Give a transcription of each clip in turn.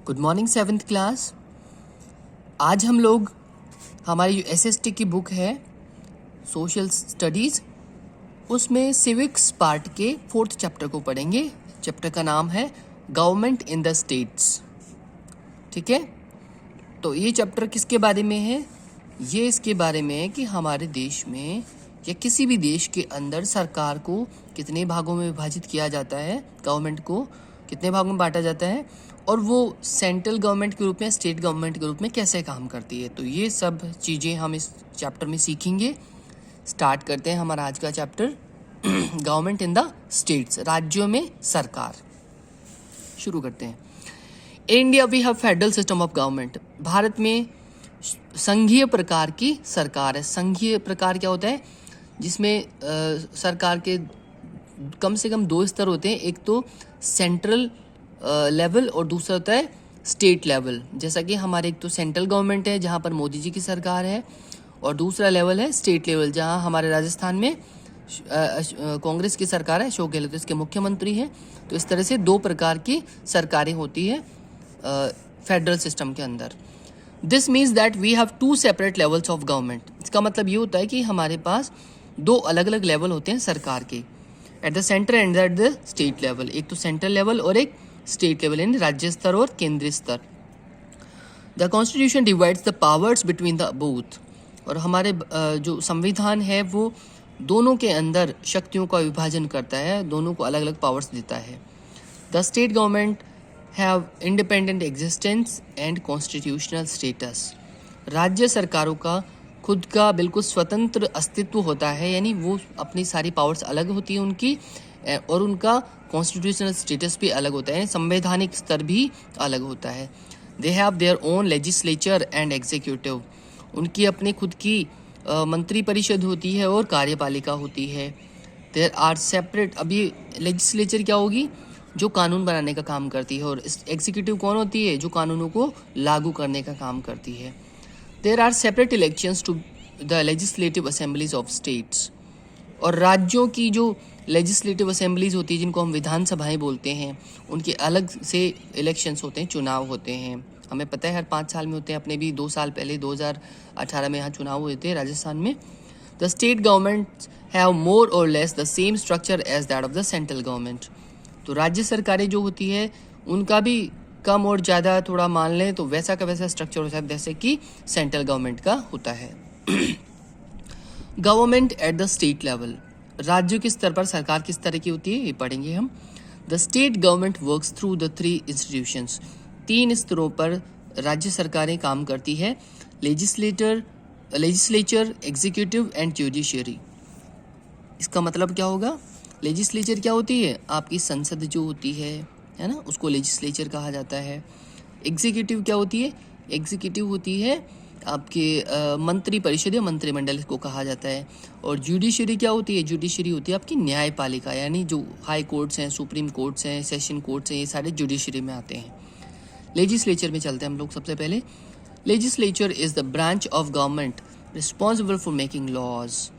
Good morning 7th class. आज हम लोग हमारी जो एसएसटी की बुक है सोशल स्टडीज़, उसमें सिविक्स पार्ट के 4th चैप्टर को पढ़ेंगे। चैप्टर का नाम है गवर्नमेंट इन द स्टेट्स। ठीक है, तो ये चैप्टर किसके बारे में है? ये इसके बारे में है कि हमारे देश में या किसी भी देश के अंदर सरकार को कितने भागों में विभाजित किया जाता है, गवर्नमेंट को कितने भागों में बांटा जाता है और वो सेंट्रल गवर्नमेंट के रूप में, स्टेट गवर्नमेंट के रूप में कैसे काम करती है। तो ये सब चीज़ें हम इस चैप्टर में सीखेंगे। स्टार्ट करते हैं हमारा आज का chapter government in the states, राज्यों में सरकार। शुरू करते हैं। India we have federal system of government. भारत में संघीय प्रकार की सरकार है। संघीय प्रकार क्या होता है? जिसमें सरकार के कम से कम 2 स्तर होते हैं। एक तो सेंट्रल लेवल और दूसरा होता है स्टेट लेवल। जैसा कि हमारे एक तो सेंट्रल गवर्नमेंट है जहाँ पर मोदी जी की सरकार है, और दूसरा लेवल है स्टेट लेवल जहाँ हमारे राजस्थान में कांग्रेस की सरकार है, अशोक गहलोत इसके मुख्यमंत्री हैं। तो इस तरह से 2 प्रकार की सरकारें होती है फेडरल सिस्टम के अंदर। This means that we have 2 separate levels of government. इसका मतलब ये होता है कि हमारे पास 2 अलग अलग लेवल होते हैं सरकार के, at the centre and at the state level. एक तो सेंट्रल लेवल और एक स्टेट लेवल, यानी राज्य स्तर और केंद्रीय स्तर। The constitution divides the powers between the both. और हमारे जो संविधान है वो दोनों के अंदर शक्तियों का विभाजन करता है, दोनों को अलग अलग पावर्स देता है। The state government have independent existence and constitutional status. राज्य सरकारों का खुद का बिल्कुल स्वतंत्र अस्तित्व होता है, यानी वो अपनी सारी पावर्स अलग होती है उनकी, और उनका कॉन्स्टिट्यूशनल स्टेटस भी अलग होता है, संवैधानिक स्तर भी अलग होता है। They have their own legislature and executive. उनकी अपनी खुद की मंत्री परिषद होती है और कार्यपालिका होती है। There are separate. अभी लेजिस्लेचर क्या होगी? जो कानून बनाने का काम करती है, और एग्जीक्यूटिव कौन होती है? जो कानूनों को लागू करने का काम करती है। There are separate elections to the legislative assemblies of states. और राज्यों की जो लेजिस्लेटिव असेंबलीज होती है, जिनको हम विधानसभाएं बोलते हैं, उनके अलग से इलेक्शंस होते हैं, चुनाव होते हैं। हमें पता है हर 5 साल में होते हैं। अपने भी 2 साल पहले 2018 में यहाँ चुनाव हुए थे राजस्थान में। The state government have more और less the same structure as that of the central government. तो राज्य सरकारें जो होती है उनका भी कम और ज़्यादा थोड़ा मान लें तो वैसा का वैसा स्ट्रक्चर होता है जैसे कि सेंट्रल गवर्नमेंट का होता है। Government at the state level. राज्यों के स्तर पर सरकार किस तरह की होती है ये पढ़ेंगे हम। The state government works through the 3 institutions. 3 स्तरों पर राज्य सरकारें काम करती है। Legislature, executive and judiciary. इसका मतलब क्या होगा? लेजिस्लेचर क्या होती है? आपकी संसद जो होती है ना, उसको लेजिस्लेचर कहा जाता है। एग्जीक्यूटिव क्या होती है? एग्जीक्यूटिव होती है आपके मंत्री परिषद या मंत्रिमंडल इसको कहा जाता है। और जुडिशरी क्या होती है? जुडिशरी होती है आपकी न्यायपालिका, यानी जो हाई कोर्ट्स हैं, सुप्रीम कोर्ट्स हैं, सेशन कोर्ट्स हैं, ये सारे जुडिशरी में आते हैं। लेजिस्लेचर में चलते हैं हम लोग सबसे पहले। Legislature is the branch of government responsible for making laws.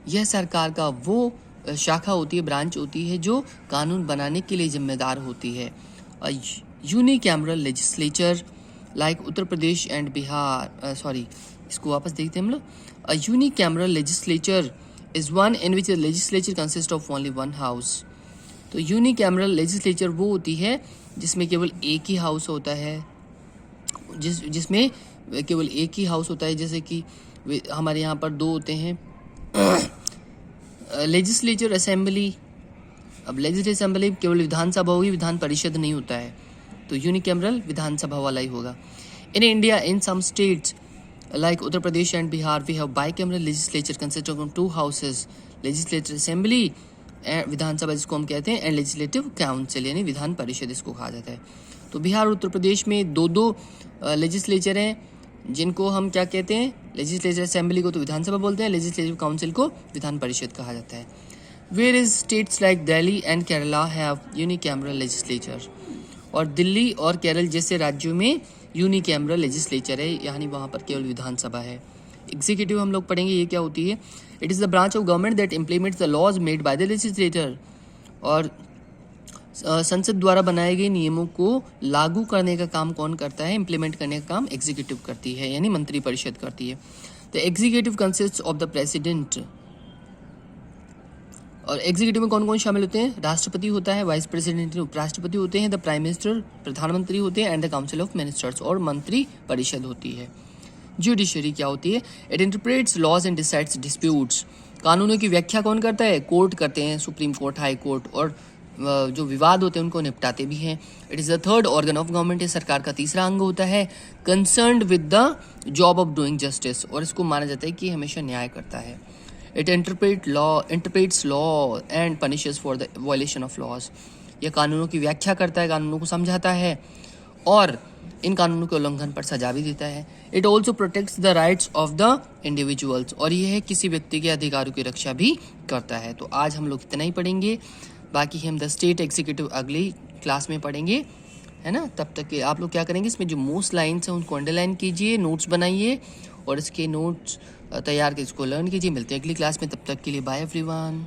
यह सरकार का वो शाखा होती है, ब्रांच होती है जो कानून बनाने के लिए जिम्मेदार होती है। Unicameral legislature like Uttar Pradesh and Bihar, इसको वापस देखते हैं हम लोग। A unicameral legislature is one in which the legislature consist of only 1 house. तो यूनिकैमरल लेजिस्लेचर वो होती है जिसमें केवल एक ही हाउस होता है, जिसमें केवल एक ही हाउस होता है। जैसे कि हमारे यहाँ पर 2 होते हैं लेजिस्लेचर असेंबली। अब लेजिस्लेटिव असेंबली केवल विधानसभा होगी, विधान परिषद नहीं होता है, तो यूनिकैमरल विधानसभा वाला ही होगा। In India in some states like Uttar Pradesh and Bihar we have bicameral legislature consisting of 2 houses, legislative assembly Vidhan Sabha जिसको हम कहते हैं, एंड लेजिस्लेटिव काउंसिल यानी विधान परिषद इसको कहा जाता है। तो बिहार और उत्तर प्रदेश में 2 लेजिस्लेचर हैं जिनको हम क्या कहते हैं? लेजिस्लेटिव असेंबली को तो विधानसभा बोलते हैं, लेजिस्लेटिव काउंसिल को विधान परिषद कहा जाता है। Where is states like Delhi and Kerala have unicameral legislature. और दिल्ली और केरल जैसे राज्यों में यूनिकैमरल लेजिस्लेचर है, यानी वहाँ पर केवल विधानसभा है। एग्जीक्यूटिव हम लोग पढ़ेंगे, ये क्या होती है? It is the branch of government that implements the laws made by the legislator. और संसद द्वारा बनाए गए नियमों को लागू करने का काम कौन करता है? इम्प्लीमेंट करने का काम एग्जीक्यूटिव करती है, यानी मंत्रिपरिषद करती है। The executive consist of the president. और एग्जीक्यूटिव में कौन कौन शामिल होते हैं? राष्ट्रपति होता है, वाइस प्रेसिडेंट उपराष्ट्रपति होते हैं, द प्राइम मिनिस्टर प्रधानमंत्री होते हैं, and the council of ministers और मंत्री परिषद होती है। जुडिशरी क्या होती है? It interprets laws and decides disputes. कानूनों की व्याख्या कौन करता है? कोर्ट करते हैं, सुप्रीम कोर्ट, हाई कोर्ट, और जो विवाद होते हैं उनको निपटाते भी हैं। It is the third organ of government, सरकार का तीसरा अंग होता है। Concerned with the job of doing justice, और इसको माना जाता है कि हमेशा न्याय करता है। It interprets law and punishes for the violation of laws. यह कानूनों की व्याख्या करता है, कानूनों को समझाता है और इन कानूनों के उल्लंघन पर सजा भी देता है। It also protects the rights of the individuals, और यह है किसी व्यक्ति के अधिकारों की रक्षा भी करता है। तो आज हम लोग इतना ही पढ़ेंगे, बाकी हम द स्टेट एग्जीक्यूटिव अगली क्लास में पढ़ेंगे, है ना। तब तक के आप लोग क्या करेंगे, इसमें जो मोस्ट लाइन्स हैं उनको अंडरलाइन कीजिए, नोट्स बनाइए और इसके नोट्स तैयार कर इसको लर्न कीजिए। मिलते हैं अगली क्लास में, तब तक के लिए बाय एवरीवन।